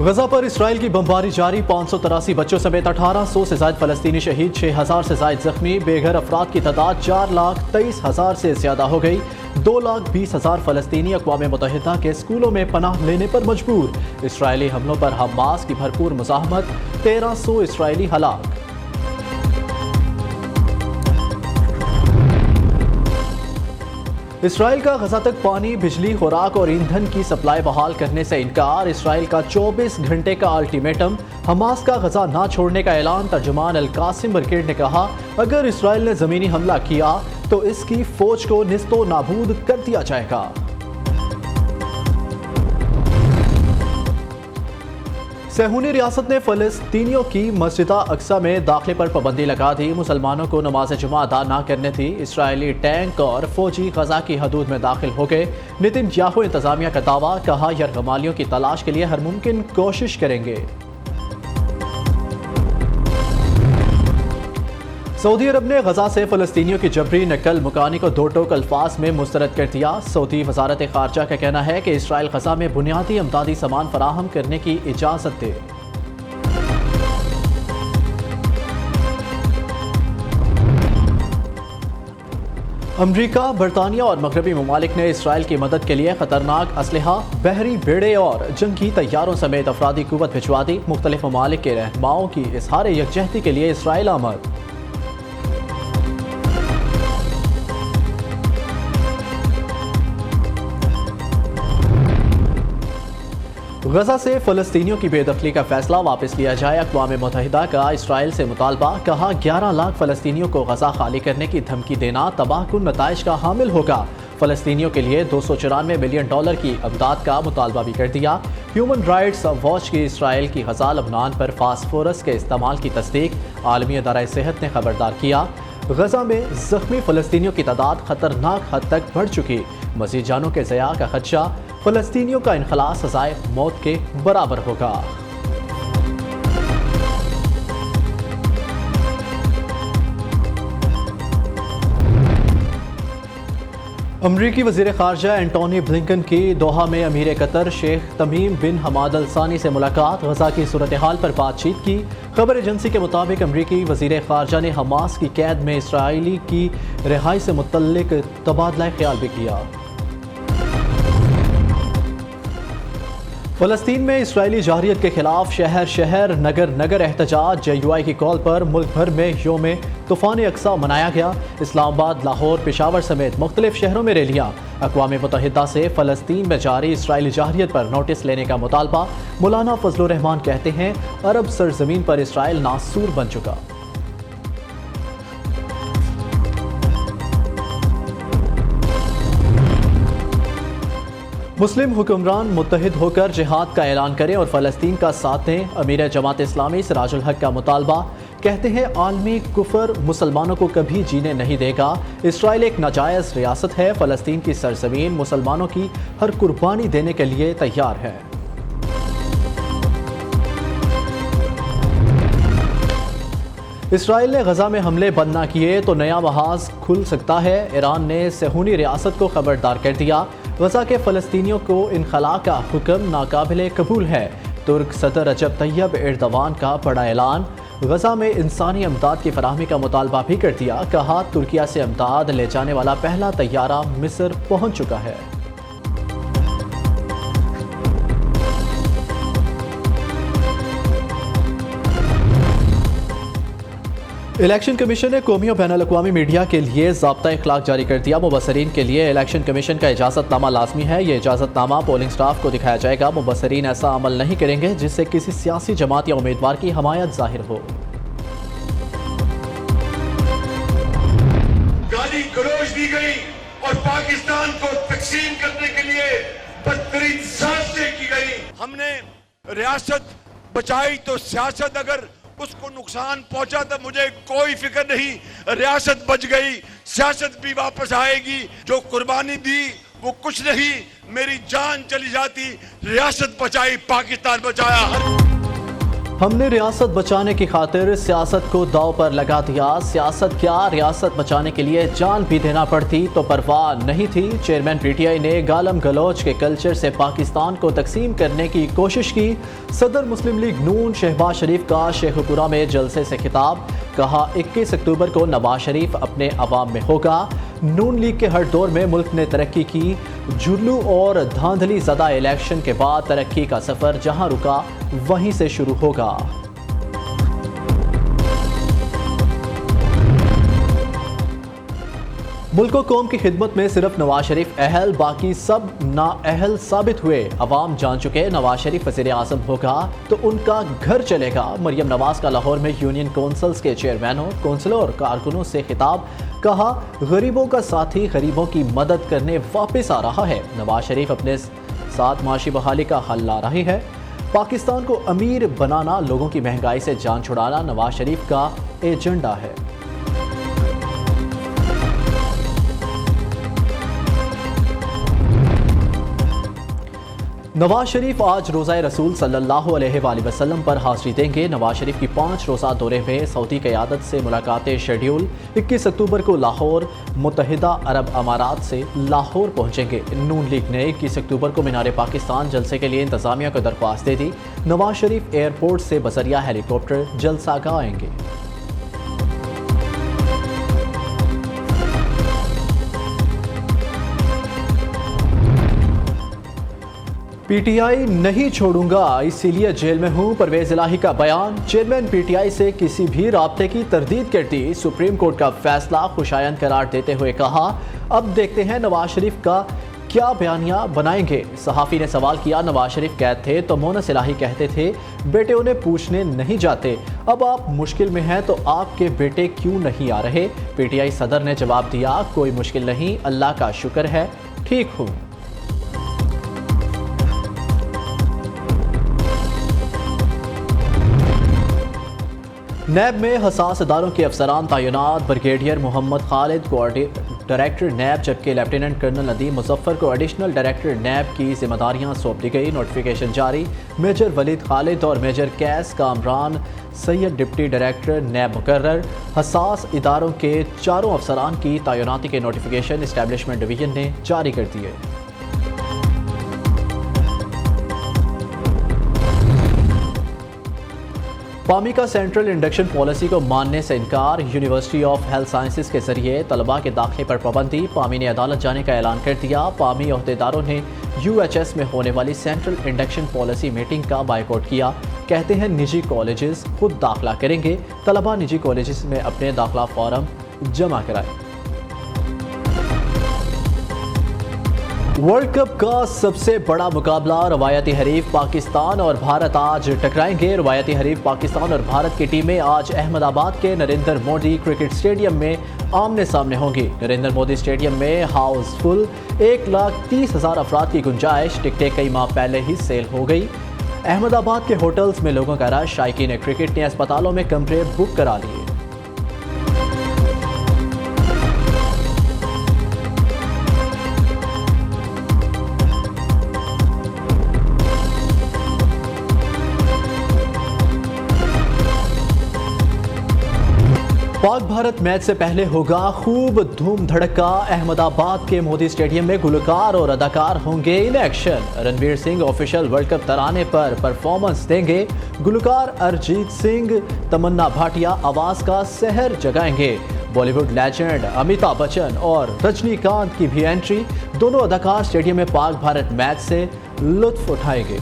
गजा पर इसराइल की बमबारी जारी, 583 बच्चों समेत 1800 से ज्यादा फलस्तीनी शहीद, 6000 से ज्यादा जख्मी, बेघर अफराद की तादाद 4,23,000 से ज्यादा हो गई। 2,20,000 फलस्तीनी अक़वाम मुत्तहिदा के स्कूलों में पनाह लेने पर मजबूर। इसराइली हमलों पर हमास की भरपूर मुज़ाहमत, 1300 इसराइली हलाक। इसराइल का गजा तक पानी, बिजली, खुराक और ईंधन की सप्लाई बहाल करने से इनकार। इसराइल का 24 घंटे का अल्टीमेटम, हमास का गजा ना छोड़ने का ऐलान। तर्जुमान अल-कासिम ब्रिगेड ने कहा, अगर इसराइल ने ज़मीनी हमला किया तो इसकी फौज को निस्तो नाबूद कर दिया जाएगा। सेहूनी रियासत ने फ़लस्तीनियों की मस्जिद अक्सा में दाखिले पर पाबंदी लगा दी। मुसलमानों को नमाज जुमा अदा ना करने थी। इसराइली टैंक और फौजी गजा की हदूद में दाखिल हो गए। नेतन्याहू इंतजामिया का दावा, कहा यरगमालियों की तलाश के लिए हर मुमकिन कोशिश करेंगे। सऊदी अरब ने गजा से फ़लस्तीनियों की जबरी नकल मुकानी को दो टोक अल्फाज में मुस्तरद कर दिया। सऊदी वजारत खारजा का कहना है कि इसराइल गजा में बुनियादी अमदादी सामान फराहम करने की इजाज़त दे। अमरीका, बरतानिया और मगरबी ममालिक ने इसराइल की मदद के लिए खतरनाक असलहा, बहरी बेड़े और जंगी तैयारों समेत अफरादी कुव्वत भिजवा दी। मुख्तलिफ ममालिक के रहनुमाओं की इज़हार यकजहती के लिए इसराइल आमद। गजा से फ़लस्तीनियों की बेदखली का फैसला वापस लिया जाए। अक़वाम मुत्तहिदा का इसराइल से मुतालबा, कहा 11 लाख फ़लस्तीनियों को गजा खाली करने की धमकी देना तबाहकुन नताइज का हामिल होगा। फ़लस्तीनियों के लिए $294 मिलियन की अमदाद का मुतालबा भी कर दिया। ह्यूमन राइट्स वॉच की इसराइल की गजा लबनान पर फास्फोरस के इस्तेमाल की तस्दीक। आलमी अदारा सेहत ने खबरदार किया, गजा में ज़ख्मी फ़लस्तीनियों की तादाद ख़तरनाक हद तक बढ़ चुकी। मज़ीद जानों के ज़या का खदशा, फ़लस्तीनियों का इनखला सजाए मौत के बराबर होगा। अमरीकी वज़ीर ख़ारजा एंटोनी ब्लिंकन की दोहा में अमीर कतर शेख तमीम बिन हमाद अल सानी से मुलाकात, गजा की सूरत हाल पर बातचीत की। खबर एजेंसी के मुताबिक अमरीकी वज़ीर ख़ारजा ने हमास की कैद में इसराइली की रिहाई से मुतल्लिक तबादला ख्याल भी किया। फ़लस्तीन में इसराइली जहरियत के खिलाफ शहर शहर नगर नगर एहतजाज। JUI की कॉल पर मुल्क भर में योम तूफ़ान अक्सा मनाया गया। इस्लामाबाद, लाहौर, पेशावर समेत मुख्तलिफ शहरों में रैलियाँ। अक़वाम मुत्तहिदा से फ़लस्तीन में जारी इसराइली जहरियत पर नोटिस लेने का मुतालबा। मौलाना फजलुर रहमान कहते हैं, अरब सरजमीन पर इसराइल नासूर बन चुका। मुस्लिम हुक्मरान मुत्तहिद होकर जिहाद का ऐलान करें और फ़लस्तीन का साथ दें। अमीर जमात इस्लामी सिराजुल हक का मुतालबा, कहते हैं आलमी कुफर मुसलमानों को कभी जीने नहीं देगा। इसराइल एक नाजायज़ रियासत है। फ़लस्तीन की सरजमीन मुसलमानों की हर कुर्बानी देने के लिए तैयार है। इसराइल ने गजा में हमले बंद न किए तो नया महाज खुल सकता है। ईरान ने सेहूनी रियासत को खबरदार कर दिया, गजा के फ़लस्तीनियों को इनखला का हुक्म नाकाबिले कबूल है। तुर्क सदर रजब तैयब एर्दवान का बड़ा ऐलान, गजा में इंसानी अमदाद की फराहमी का मुतालबा भी कर दिया। कहा, तुर्किया से अमदाद ले जाने वाला पहला तैयारा मिस्र पहुंच चुका है। इलेक्शन कमीशन ने कौमी और बैनुल अक़वामी मीडिया के लिए ज़ाब्ता इखलाक जारी कर दिया। मुबसरीन के लिए इलेक्शन कमीशन का इजाज़तनामा लाजमी है। ये इजाज़तनामा पोलिंग स्टाफ को दिखाया जाएगा। मुबसरीन ऐसा अमल नहीं करेंगे जिससे किसी सियासी जमात या उम्मीदवार की हमायत जाहिर हो। गाली गलौज दी गई और पाकिस्तान को तकसीम करने के लिए बदतरीन साजिशें की गई। हमने रियासत बचाई तो सियासत अगर उसको नुकसान पहुंचा तो मुझे कोई फिक्र नहीं। रियासत बच गई, सियासत भी वापस आएगी। जो कुर्बानी दी वो कुछ नहीं, मेरी जान चली जाती। रियासत बचाई, पाकिस्तान बचाया। हमने रियासत बचाने की खातिर सियासत को दाव पर लगा दिया। सियासत क्या, रियासत बचाने के लिए जान भी देना पड़ती तो परवाह नहीं थी। चेयरमैन पीटीआई ने गालम गलोच के कल्चर से पाकिस्तान को तकसीम करने की कोशिश की। सदर मुस्लिम लीग नून शहबाज शरीफ का शेखुपुरा में जलसे से खिताब, कहा 21 अक्टूबर को नवाज शरीफ अपने अवाम में होगा। नून लीग के हर दौर में मुल्क ने तरक्की की। जुल्लू और धांधली ज़दा इलेक्शन के बाद तरक्की का सफ़र जहां रुका वहीं से शुरू होगा। मुल्क और कौम की खिदमत में सिर्फ नवाज शरीफ अहल, बाकी सब नाअहल साबित हुए। अवाम जान चुके नवाज शरीफ वज़ीर आज़म होगा तो उनका घर चलेगा। मरियम नवाज का लाहौर में यूनियन काउंसिल्स के चेयरमैनों, काउंसिलर और कारकुनों से खिताब, कहा गरीबों का साथी गरीबों की मदद करने वापस आ रहा है। नवाज शरीफ अपने साथ माशी बहाली का हल ला रही है। पाकिस्तान को अमीर बनाना, लोगों की महंगाई से जान छुड़ाना नवाज शरीफ का एजेंडा है। नवाज शरीफ आज रोज़ा रसूल सल्लल्लाहु अलैहि वसल्लम पर हाज़िरी देंगे। नवाज शरीफ की 5 रोज़ा दौरे में सऊदी क़यादत से मुलाकातें शेड्यूल। 21 अक्टूबर को लाहौर, मुत्तहिदा अरब अमारात से लाहौर पहुंचेंगे। नून लीग ने 21 अक्टूबर को मीनार पाकिस्तान जलसे के लिए इंतज़ामिया को दरख्वास्त दे दी। नवाज शरीफ एयरपोर्ट से बजरिया हेलीकॉप्टर जलसागाह आएंगे। पीटीआई नहीं छोड़ूंगा इसीलिए जेल में हूं, परवेज इलाही का बयान। चेयरमैन पीटीआई से किसी भी राब्ते की तरदीद कर दी। सुप्रीम कोर्ट का फैसला खुशायन करार देते हुए कहा अब देखते हैं नवाज शरीफ का क्या बयानिया बनाएंगे। सहाफ़ी ने सवाल किया नवाज शरीफ कैद थे तो मोनस इलाही कहते थे बेटे उन्हें पूछने नहीं जाते, अब आप मुश्किल में हैं तो आपके बेटे क्यों नहीं आ रहे। पीटीआई सदर ने जवाब दिया कोई मुश्किल नहीं, अल्लाह का शुक्र है ठीक हूँ। नैब में हसास इदारों के अफसरान तैनात। ब्रिगेडियर मोहम्मद खालिद को डायरेक्टर नैब, जबकि लेफ्टिनेंट कर्नल नदीम मुजफ्फर को एडिशनल डायरेक्टर नैब की जिम्मेदारियां सौंप दी गई। नोटिफिकेशन जारी। मेजर वलीद खालिद और major Qais Kamran Syed deputy director नैब मुकर्रर। हसास इदारों के 4 अफसरान की तैनाती के नोटिफिकेशन इस्टेब्लिशमेंट डिवीजन ने जारी कर दिए। पामी का सेंट्रल इंडक्शन पॉलिसी को मानने से इनकार। यूनिवर्सिटी ऑफ हेल्थ साइंसेज के जरिए तलबा के दाखिले पर पाबंदी। पामी ने अदालत जाने का ऐलान कर दिया। पामी ओहदेदारों ने यूएचएस में होने वाली सेंट्रल इंडक्शन पॉलिसी मीटिंग का बायकॉट किया। कहते हैं निजी कॉलेजेस खुद दाखिला करेंगे, तलबा निजी कॉलेजेस में अपने दाखिला फॉर्म जमा कराएं। वर्ल्ड कप का सबसे बड़ा मुकाबला, रवायती हरीफ पाकिस्तान और भारत आज टकराएंगे। रवायती हरीफ पाकिस्तान और भारत की टीमें आज अहमदाबाद के नरेंद्र मोदी क्रिकेट स्टेडियम में आमने सामने होंगी। नरेंद्र मोदी स्टेडियम में हाउसफुल 1,30,000 अफराद की गुंजाइश। टिकटें कई माह पहले ही सेल हो गई। अहमदाबाद के होटल्स में लोगों का रश। शायकीन क्रिकेट ने अस्पतालों में कमरे बुक करा लिए। पाक भारत मैच से पहले होगा खूब धूम धड़का। अहमदाबाद के मोदी स्टेडियम में गुलकार और अदाकार होंगे in action. Ranveer Singh official world cup तराने पर परफॉर्मेंस देंगे। गुलकार अरिजीत सिंह, तमन्ना भाटिया आवाज का सहर जगाएंगे। बॉलीवुड लेजेंड अमिताभ बच्चन और रजनीकांत की भी एंट्री। दोनों अदाकार स्टेडियम में पाक भारत मैच से लुत्फ उठाएंगे।